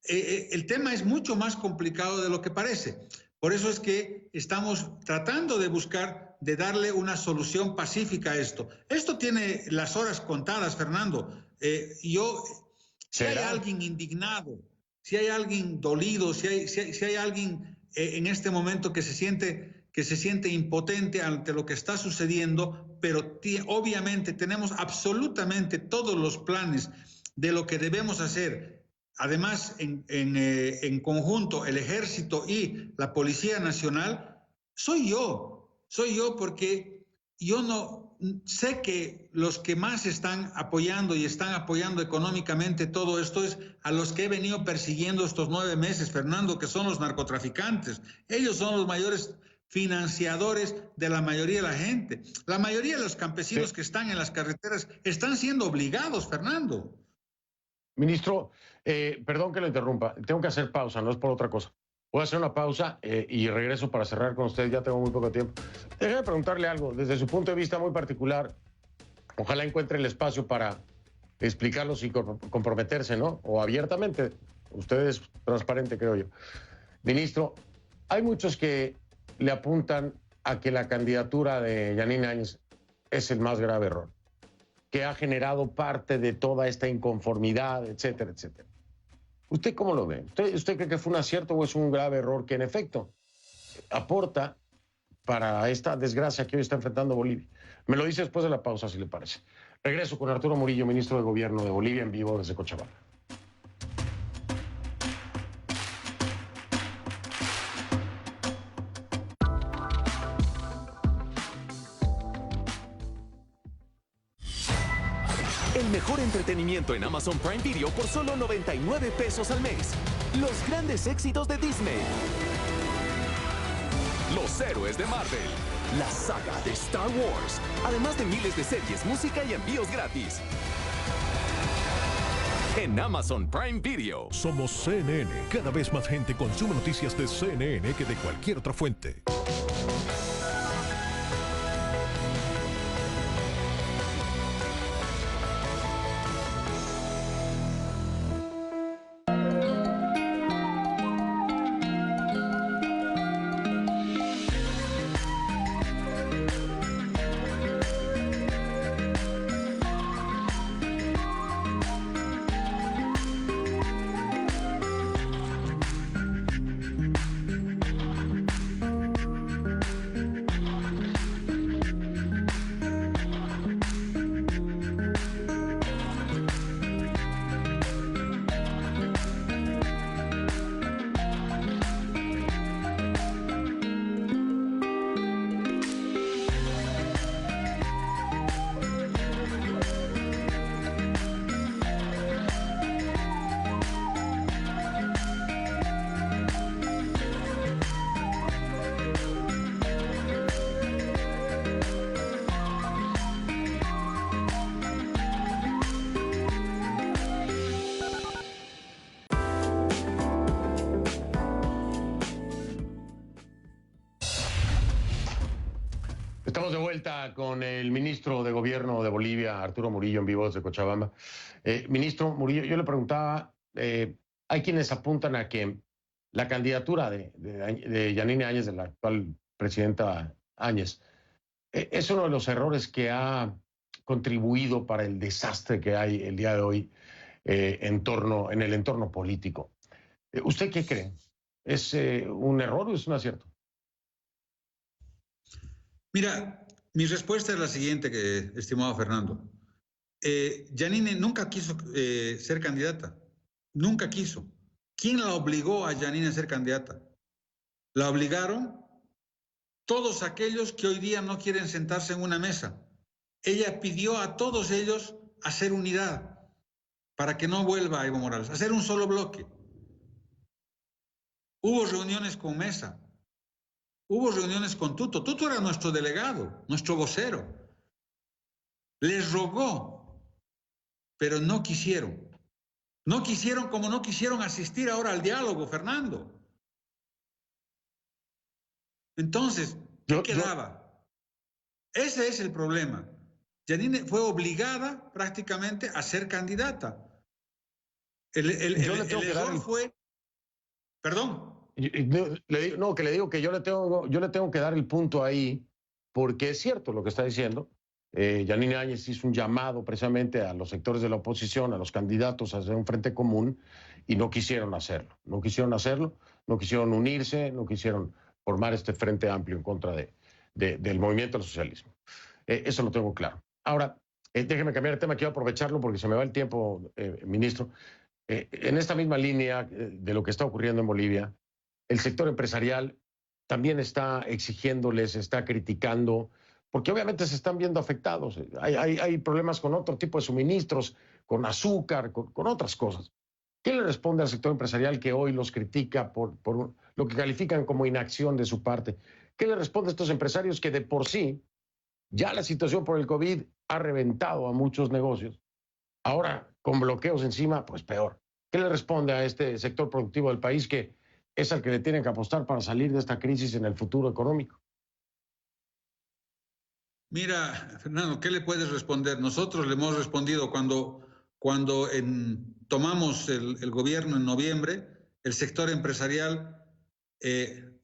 el tema es mucho más complicado de lo que parece. Por eso es que estamos tratando de darle una solución pacífica a esto. Esto tiene las horas contadas, Fernando. Si hay alguien indignado, si hay alguien dolido, si hay alguien en este momento que se siente impotente ante lo que está sucediendo, pero obviamente tenemos absolutamente todos los planes de lo que debemos hacer. Además, en conjunto, el Ejército y la Policía Nacional, soy yo porque yo no sé que los que más están apoyando y están apoyando económicamente todo esto es a los que he venido persiguiendo estos 9 meses, Fernando, que son los narcotraficantes. Ellos son los mayores financiadores de la mayoría de la gente. La mayoría de los campesinos que están en las carreteras están siendo obligados, Fernando. Ministro, perdón que lo interrumpa, tengo que hacer pausa, no es por otra cosa. Voy a hacer una pausa y regreso para cerrar con usted, ya tengo muy poco tiempo. Déjeme preguntarle algo, desde su punto de vista muy particular, ojalá encuentre el espacio para explicarlo sin comprometerse, ¿no? O abiertamente, usted es transparente, creo yo. Ministro, hay muchos que le apuntan a que la candidatura de Yanine Áñez es el más grave error, que ha generado parte de toda esta inconformidad, etcétera, etcétera. ¿Usted cómo lo ve? ¿Usted cree que fue un acierto o es un grave error que en efecto aporta para esta desgracia que hoy está enfrentando Bolivia? Me lo dice después de la pausa, si le parece. Regreso con Arturo Murillo, ministro de Gobierno de Bolivia, en vivo desde Cochabamba. El mejor entretenimiento en Amazon Prime Video por solo 99 pesos al mes. Los grandes éxitos de Disney. Los héroes de Marvel. La saga de Star Wars. Además de miles de series, música y envíos gratis. en Amazon Prime Video. Somos CNN. Cada vez más gente consume noticias de CNN que de cualquier otra fuente. Estamos de vuelta con el ministro de Gobierno de Bolivia, Arturo Murillo, en vivo desde Cochabamba. Ministro Murillo, yo le preguntaba, hay quienes apuntan a que la candidatura de Yanine Áñez, de la actual presidenta Áñez, es uno de los errores que ha contribuido para el desastre que hay el día de hoy en el entorno político. ¿Usted qué cree? ¿Es un error o es un acierto? Mira, mi respuesta es la siguiente, estimado Fernando. Yanine nunca quiso ser candidata. Nunca quiso. ¿Quién la obligó a Yanine a ser candidata? La obligaron todos aquellos que hoy día no quieren sentarse en una mesa. Ella pidió a todos ellos hacer unidad para que no vuelva Evo Morales, hacer un solo bloque. Hubo reuniones con Mesa. Hubo reuniones con Tuto. Tuto era nuestro delegado, nuestro vocero. Les rogó, pero no quisieron. No quisieron como no quisieron asistir ahora al diálogo, Fernando. Entonces, ¿qué quedaba? Ese es el problema. Yanine fue obligada prácticamente a ser candidata. El error fue... Perdón. No, que le digo que yo le tengo que dar el punto ahí, porque es cierto lo que está diciendo. Yanine Áñez hizo un llamado precisamente a los sectores de la oposición, a los candidatos a hacer un frente común, y no quisieron hacerlo. No quisieron hacerlo, no quisieron unirse, no quisieron formar este frente amplio en contra del movimiento del socialismo. Eso lo tengo claro. Ahora, déjeme cambiar de tema, quiero aprovecharlo porque se me va el tiempo, ministro. En esta misma línea de lo que está ocurriendo en Bolivia, el sector empresarial también está exigiéndoles, está criticando, porque obviamente se están viendo afectados. Hay problemas con otro tipo de suministros, con azúcar, con otras cosas. ¿Qué le responde al sector empresarial que hoy los critica por lo que califican como inacción de su parte? ¿Qué le responde a estos empresarios que de por sí ya la situación por el COVID ha reventado a muchos negocios? Ahora, con bloqueos encima, pues peor. ¿Qué le responde a este sector productivo del país que es al que le tienen que apostar para salir de esta crisis en el futuro económico? Mira, Fernando, ¿qué le puedes responder? Nosotros le hemos respondido cuando tomamos el gobierno en noviembre, el sector empresarial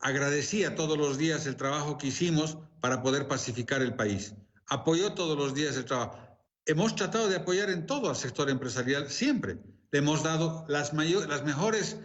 agradecía todos los días el trabajo que hicimos para poder pacificar el país. Apoyó todos los días el trabajo. Hemos tratado de apoyar en todo al sector empresarial siempre. Le hemos dado las mejores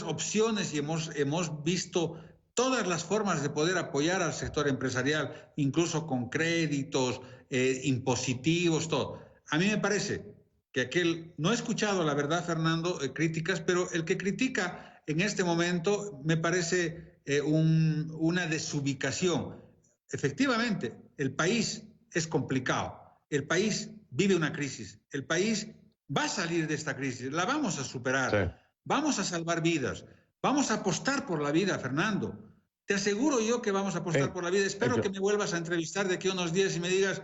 opciones y hemos visto todas las formas de poder apoyar al sector empresarial, incluso con créditos, impositivos, todo. A mí me parece que no he escuchado, la verdad, Fernando, críticas, pero el que critica en este momento me parece una desubicación. Efectivamente, el país es complicado, el país vive una crisis, el país va a salir de esta crisis, la vamos a superar. Sí. Vamos a salvar vidas. Vamos a apostar por la vida, Fernando. Te aseguro yo que vamos a apostar por la vida. Espero que me vuelvas a entrevistar de aquí a unos días y me digas,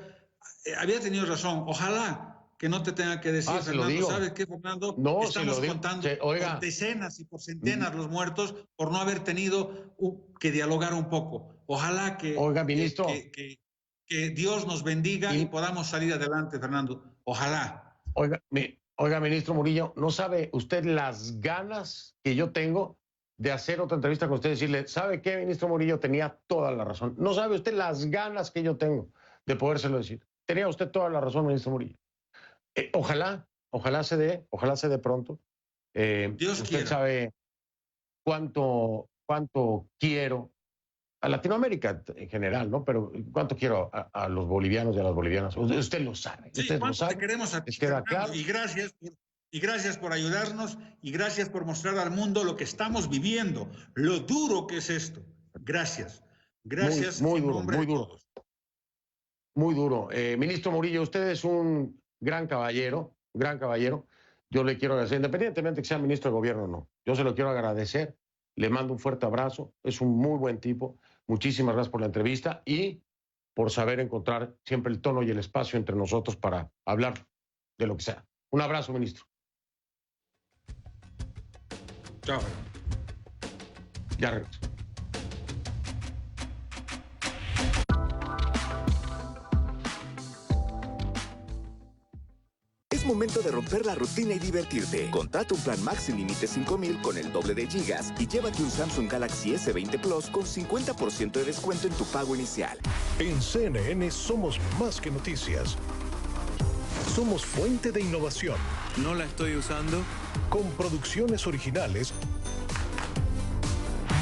había tenido razón. Ojalá que no te tenga que decir, Fernando, ¿sabes qué, Fernando? No, estamos contando por decenas y por centenas los muertos por no haber tenido que dialogar un poco. Ojalá que, ministro, que Dios nos bendiga y podamos salir adelante, Fernando. Ojalá. Oiga, ministro Murillo, ¿no sabe usted las ganas que yo tengo de hacer otra entrevista con usted y decirle, ¿sabe qué, ministro Murillo? Tenía toda la razón. ¿No sabe usted las ganas que yo tengo de podérselo decir? Tenía usted toda la razón, ministro Murillo. Ojalá se dé pronto. Dios usted quiera. sabe cuánto quiero a Latinoamérica en general, ¿no? Pero cuánto quiero a los bolivianos y a las bolivianas. Usted lo sabe. Sí, usted lo sabe. Te queremos a ti, queda claro. Y gracias por ayudarnos y gracias por mostrar al mundo lo que estamos viviendo, lo duro que es esto. Gracias. Gracias. Muy duro, muy duro. Muy duro. Ministro Murillo, usted es un gran caballero, Yo le quiero agradecer, independientemente que sea ministro de gobierno o no. Yo se lo quiero agradecer. Le mando un fuerte abrazo. Es un muy buen tipo. Muchísimas gracias por la entrevista y por saber encontrar siempre el tono y el espacio entre nosotros para hablar de lo que sea. Un abrazo, ministro. Chao. Ya regreso. Es momento de romper la rutina y divertirte. Contrata un plan Max sin límite 5,000 con el doble de gigas y llévate un Samsung Galaxy S20 Plus con 50% de descuento en tu pago inicial. En CNN somos más que noticias. Somos fuente de innovación. No la estoy usando. Con producciones originales,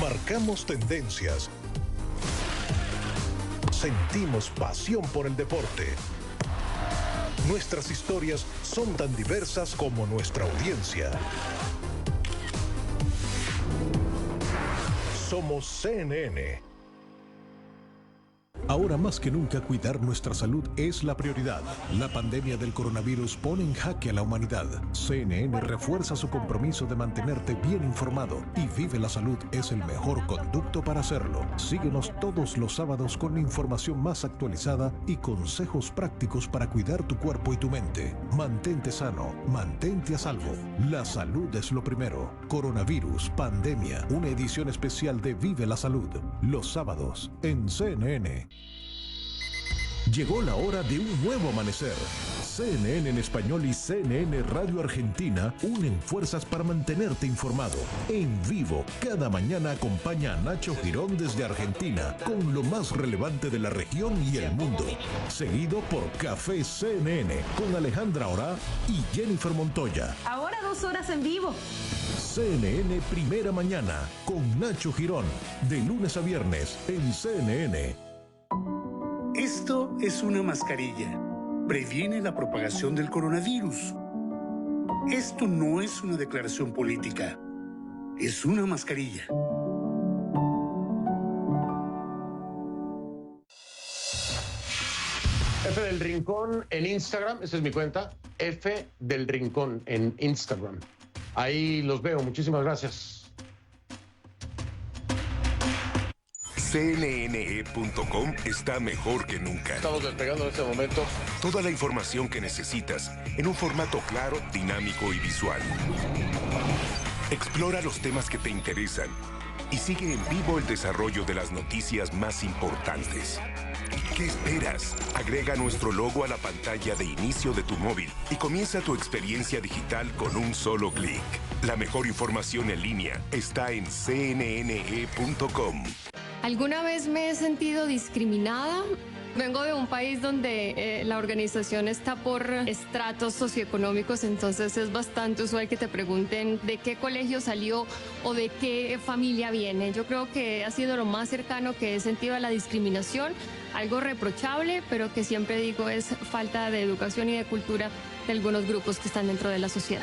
marcamos tendencias. Sentimos pasión por el deporte. Nuestras historias son tan diversas como nuestra audiencia. Somos CNN. Ahora más que nunca cuidar nuestra salud es la prioridad. La pandemia del coronavirus pone en jaque a la humanidad. CNN refuerza su compromiso de mantenerte bien informado y Vive la Salud es el mejor conducto para hacerlo. Síguenos todos los sábados con la información más actualizada y consejos prácticos para cuidar tu cuerpo y tu mente. Mantente sano, mantente a salvo. La salud es lo primero. Coronavirus, pandemia, una edición especial de Vive la Salud. Los sábados en CNN. Llegó la hora de un nuevo amanecer. CNN en español y CNN Radio Argentina unen fuerzas para mantenerte informado. En vivo, cada mañana acompaña a Nacho Girón desde Argentina con lo más relevante de la región y el mundo. Seguido por Café CNN con Alejandra Orá y Jennifer Montoya. Ahora 2 horas en vivo. CNN Primera Mañana con Nacho Girón. De lunes a viernes en CNN. Esto es una mascarilla. Previene la propagación del coronavirus. Esto no es una declaración política. Es una mascarilla. F del Rincón en Instagram, esa es mi cuenta. F del Rincón en Instagram. Ahí los veo. Muchísimas gracias. CNN.com está mejor que nunca. Estamos despegando en este momento. Toda la información que necesitas en un formato claro, dinámico y visual. Explora los temas que te interesan y sigue en vivo el desarrollo de las noticias más importantes. ¿Qué esperas? Agrega nuestro logo a la pantalla de inicio de tu móvil y comienza tu experiencia digital con un solo clic. La mejor información en línea está en cnne.com. ¿Alguna vez me he sentido discriminada? Vengo de un país donde la organización está por estratos socioeconómicos, entonces es bastante usual que te pregunten de qué colegio salió o de qué familia viene. Yo creo que ha sido lo más cercano que he sentido a la discriminación, algo reprochable, pero que siempre digo es falta de educación y de cultura de algunos grupos que están dentro de la sociedad.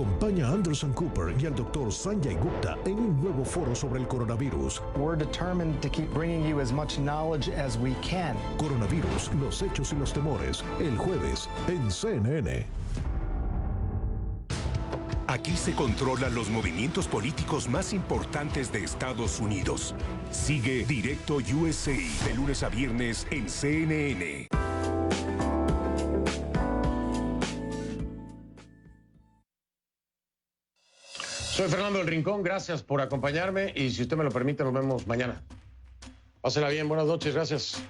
Acompaña a Anderson Cooper y al Dr. Sanjay Gupta en un nuevo foro sobre el coronavirus. We're determined to keep bringing you as much knowledge as we can. Coronavirus, los hechos y los temores, el jueves en CNN. Aquí se controlan los movimientos políticos más importantes de Estados Unidos. Sigue Directo USA de lunes a viernes en CNN. Soy Fernando del Rincón, gracias por acompañarme y si usted me lo permite nos vemos mañana. Pásela bien, buenas noches, gracias.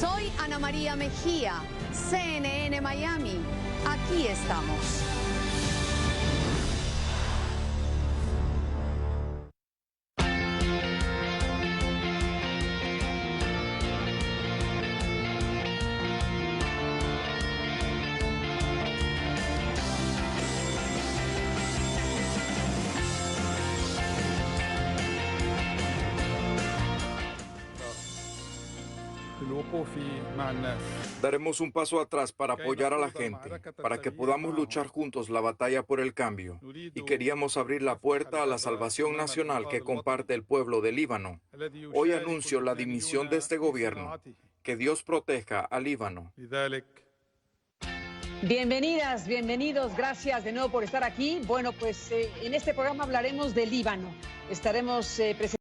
Soy Ana María Mejía, CNN Miami. Aquí estamos. Daremos un paso atrás para apoyar a la gente, para que podamos luchar juntos la batalla por el cambio. Y queríamos abrir la puerta a la salvación nacional que comparte el pueblo de Líbano. Hoy anuncio la dimisión de este gobierno. Que Dios proteja a Líbano. Bienvenidas, bienvenidos, gracias de nuevo por estar aquí. Bueno, pues en este programa hablaremos de Líbano. Estaremos presentando